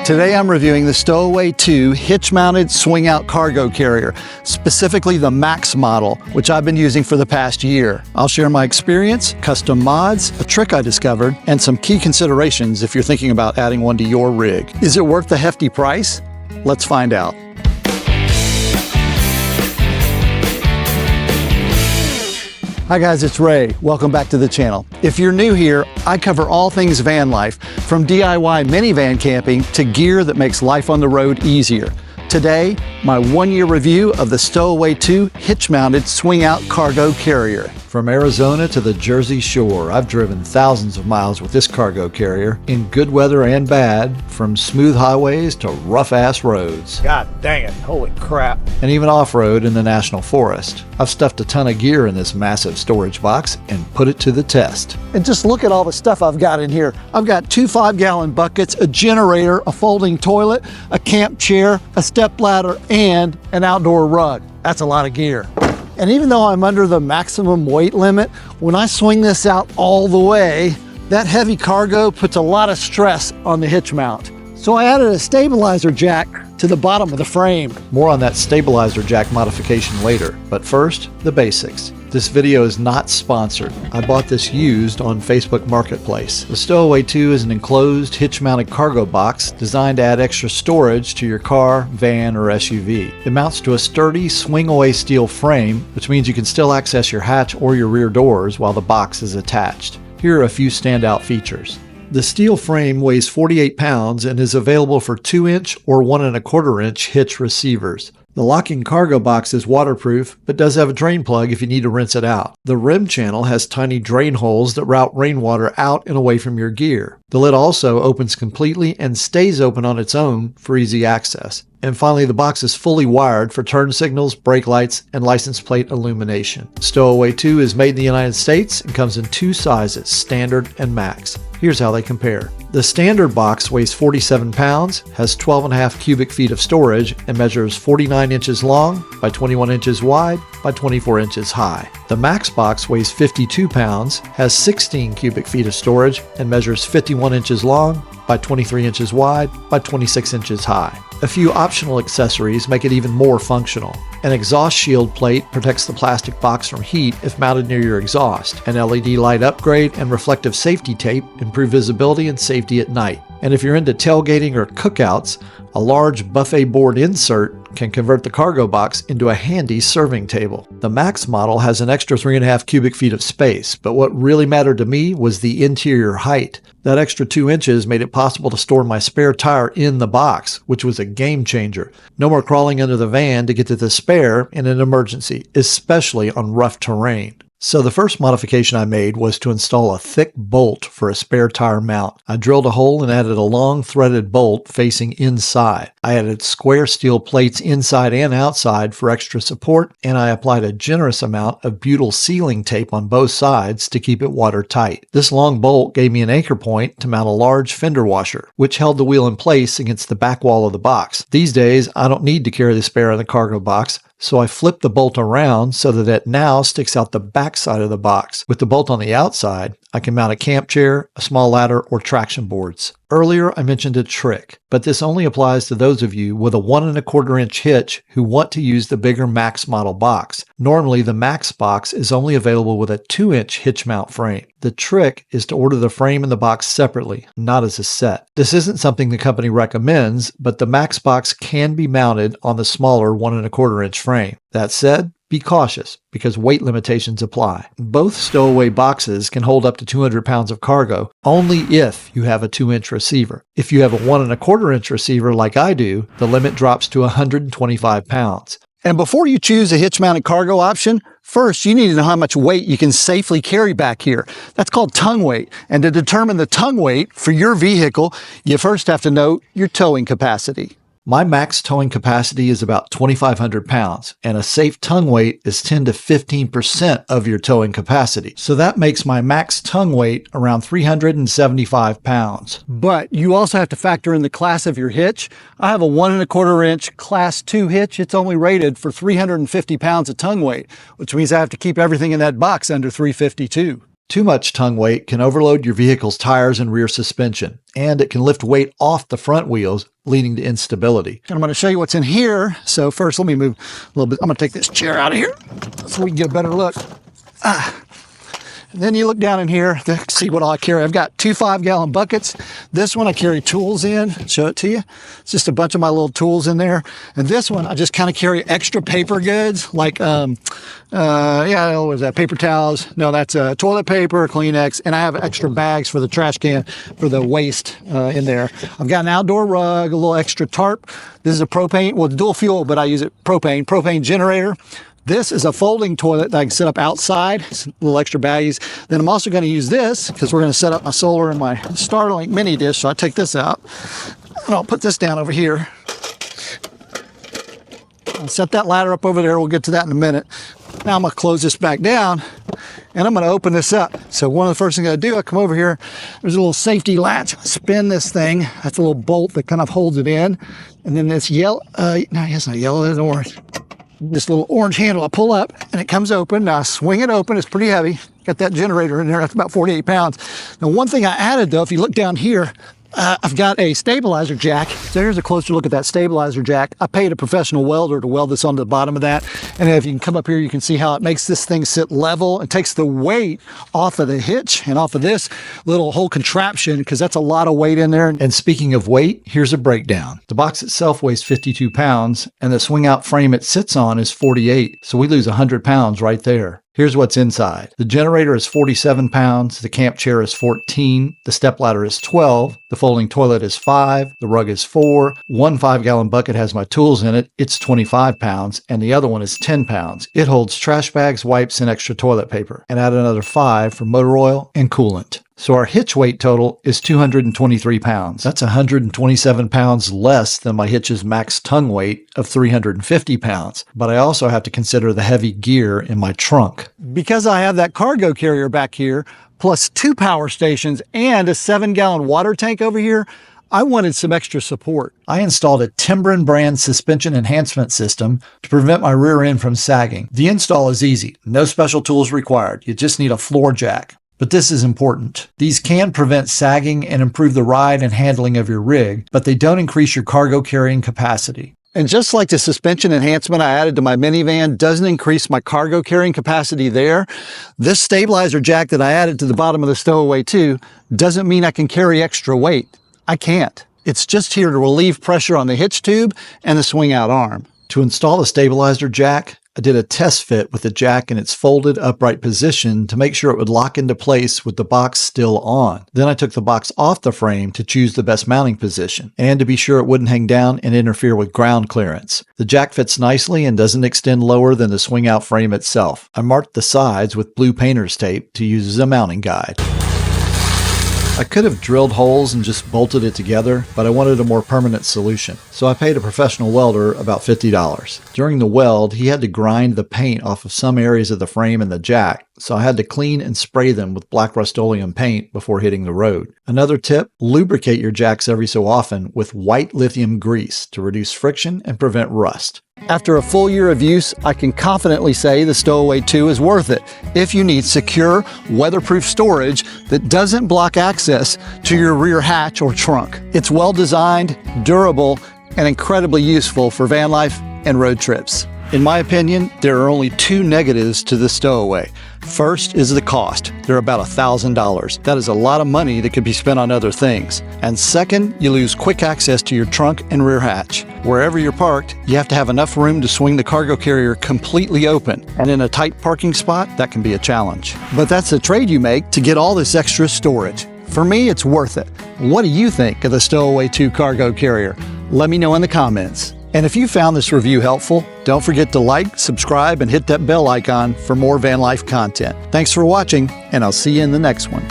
Today I'm reviewing the StowAway 2 Hitch-Mounted Swing-Out Cargo Carrier, specifically the Max model, which I've been using for the past year. I'll share my experience, custom mods, a trick I discovered, and some key considerations if you're thinking about adding one to your rig. Is it worth the hefty price? Let's find out. Hi guys, it's Ray. Welcome back to the channel. If you're new here, I cover all things van life, from DIY minivan camping to gear that makes life on the road easier. Today, my one-year review of the StowAway 2 Hitch-Mounted Swing-Out Cargo Carrier. From Arizona to the Jersey Shore, I've driven thousands of miles with this cargo carrier, in good weather and bad, from smooth highways to rough-ass roads. God dang it, holy crap. And even off-road in the National Forest. I've stuffed a ton of gear in this massive storage box and put it to the test. And just look at all the stuff I've got in here. I've got 2 5-gallon buckets, a generator, a folding toilet, a camp chair, a step ladder, and an outdoor rug. That's a lot of gear. And even though I'm under the maximum weight limit, when I swing this out all the way, that heavy cargo puts a lot of stress on the hitch mount. So I added a stabilizer jack to the bottom of the frame. More on that stabilizer jack modification later, but first, the basics. This video is not sponsored. I bought this used on Facebook Marketplace. The StowAway 2 is an enclosed hitch-mounted cargo box designed to add extra storage to your car, van, or SUV. It mounts to a sturdy swing-away steel frame, which means you can still access your hatch or your rear doors while the box is attached. Here are a few standout features. The steel frame weighs 48 pounds and is available for 2-inch or 1 1/4 inch hitch receivers. The locking cargo box is waterproof, but does have a drain plug if you need to rinse it out. The rim channel has tiny drain holes that route rainwater out and away from your gear. The lid also opens completely and stays open on its own for easy access. And finally, the box is fully wired for turn signals, brake lights, and license plate illumination. StowAway 2 is made in the United States and comes in 2 sizes, Standard and Max. Here's how they compare. The Standard box weighs 47 pounds, has 12.5 cubic feet of storage, and measures 49 inches long by 21 inches wide by 24 inches high. The Max box weighs 52 pounds, has 16 cubic feet of storage, and measures 51 inches long by 23 inches wide by 26 inches high. A few optional accessories make it even more functional. An exhaust shield plate protects the plastic box from heat if mounted near your exhaust. An LED light upgrade and reflective safety tape improve visibility and safety at night. And if you're into tailgating or cookouts, a large buffet board insert can convert the cargo box into a handy serving table. The Max model has an extra 3.5 cubic feet of space, but what really mattered to me was the interior height. That extra 2 inches made it possible to store my spare tire in the box, which was a game changer. No more crawling under the van to get to the spare in an emergency, especially on rough terrain. So the first modification I made was to install a thick bolt for a spare tire mount. I drilled a hole and added a long threaded bolt facing inside. I added square steel plates inside and outside for extra support, and I applied a generous amount of butyl sealing tape on both sides to keep it watertight. This long bolt gave me an anchor point to mount a large fender washer, which held the wheel in place against the back wall of the box. These days, I don't need to carry the spare in the cargo box, so I flipped the bolt around so that it now sticks out the back side of the box. With the bolt on the outside, I can mount a camp chair, a small ladder, or traction boards. Earlier, I mentioned a trick, but this only applies to those of you with a 1 1/4 inch hitch who want to use the bigger Max model box. Normally, the Max box is only available with a 2-inch hitch mount frame. The trick is to order the frame and the box separately, not as a set. This isn't something the company recommends, but the Max box can be mounted on the smaller 1 1/4 inch frame. That said, be cautious, because weight limitations apply. Both StowAway boxes can hold up to 200 pounds of cargo, only if you have a 2-inch receiver. If you have a 1 1/4 inch receiver like I do, the limit drops to 125 pounds. And before you choose a hitch-mounted cargo option, first you need to know how much weight you can safely carry back here. That's called tongue weight. And to determine the tongue weight for your vehicle, you first have to know your towing capacity. My max towing capacity is about 2,500 pounds, and a safe tongue weight is 10 to 15% of your towing capacity. So that makes my max tongue weight around 375 pounds. But you also have to factor in the class of your hitch. I have a 1 1/4 inch class 2 hitch. It's only rated for 350 pounds of tongue weight, which means I have to keep everything in that box under 352. Too much tongue weight can overload your vehicle's tires and rear suspension, and it can lift weight off the front wheels, leading to instability. And I'm going to show you what's in here. So first, let me move a little bit. I'm going to take this chair out of here so we can get a better look. And then you look down in here to see what all I carry. I've got 2 5-gallon buckets. This one I carry tools in. Show it to you. It's just a bunch of my little tools in there. And this one I just kind of carry extra paper goods like, what was that? Paper towels. No, that's toilet paper, Kleenex, and I have extra bags for the trash can for the waste in there. I've got an outdoor rug, a little extra tarp. This is a propane, well, it's dual fuel, but I use it propane generator. This is a folding toilet that I can set up outside. It's a little extra baggies. Then I'm also going to use this because we're going to set up my solar and my Starlink mini dish. So I take this out and I'll put this down over here. I'll set that ladder up over there. We'll get to that in a minute. Now I'm going to close this back down and I'm going to open this up. So one of the first things I do, I come over here. There's a little safety latch. I spin this thing. That's a little bolt that kind of holds it in. And then this yellow, no, it's not yellow, it's orange. This little orange handle I pull up and it comes open. Now I swing it open. It's pretty heavy. Got that generator in there. That's about 48 pounds. Now one thing I added though, if you look down here, I've got a stabilizer jack. So here's a closer look at that stabilizer jack. I paid a professional welder to weld this onto the bottom of that. And if you can come up here, you can see how it makes this thing sit level. It takes the weight off of the hitch and off of this little whole contraption because that's a lot of weight in there. And speaking of weight, here's a breakdown. The box itself weighs 52 pounds and the swing out frame it sits on is 48. So we lose 100 pounds right there. Here's what's inside. The generator is 47 pounds, the camp chair is 14, the stepladder is 12, the folding toilet is 5, the rug is 4, one 5-gallon bucket has my tools in it, it's 25 pounds, and the other one is 10 pounds. It holds trash bags, wipes, and extra toilet paper, and add another 5 for motor oil and coolant. So our hitch weight total is 223 pounds. That's 127 pounds less than my hitch's max tongue weight of 350 pounds. But I also have to consider the heavy gear in my trunk. Because I have that cargo carrier back here, plus 2 power stations and a 7-gallon water tank over here, I wanted some extra support. I installed a Timbren brand suspension enhancement system to prevent my rear end from sagging. The install is easy. No special tools required. You just need a floor jack. But this is important. These can prevent sagging and improve the ride and handling of your rig, but they don't increase your cargo carrying capacity. And just like the suspension enhancement I added to my minivan doesn't increase my cargo carrying capacity there, this stabilizer jack that I added to the bottom of the StowAway 2 doesn't mean I can carry extra weight. I can't. It's just here to relieve pressure on the hitch tube and the swing out arm. To install the stabilizer jack, I did a test fit with the jack in its folded upright position to make sure it would lock into place with the box still on. Then I took the box off the frame to choose the best mounting position and to be sure it wouldn't hang down and interfere with ground clearance. The jack fits nicely and doesn't extend lower than the swing out frame itself. I marked the sides with blue painter's tape to use as a mounting guide. I could have drilled holes and just bolted it together, but I wanted a more permanent solution. So I paid a professional welder about $50. During the weld, he had to grind the paint off of some areas of the frame and the jack, so I had to clean and spray them with black Rust-Oleum paint before hitting the road. Another tip, lubricate your jacks every so often with white lithium grease to reduce friction and prevent rust. After a full year of use, I can confidently say the StowAway 2 is worth it if you need secure, weatherproof storage that doesn't block access to your rear hatch or trunk. It's well designed, durable, and incredibly useful for van life and road trips. In my opinion, there are only 2 negatives to the StowAway. First is the cost. They're about $1,000. That is a lot of money that could be spent on other things. And second, you lose quick access to your trunk and rear hatch. Wherever you're parked, you have to have enough room to swing the cargo carrier completely open. And in a tight parking spot, that can be a challenge. But that's the trade you make to get all this extra storage. For me, it's worth it. What do you think of the StowAway 2 cargo carrier? Let me know in the comments. And if you found this review helpful, don't forget to like, subscribe, and hit that bell icon for more van life content. Thanks for watching, and I'll see you in the next one.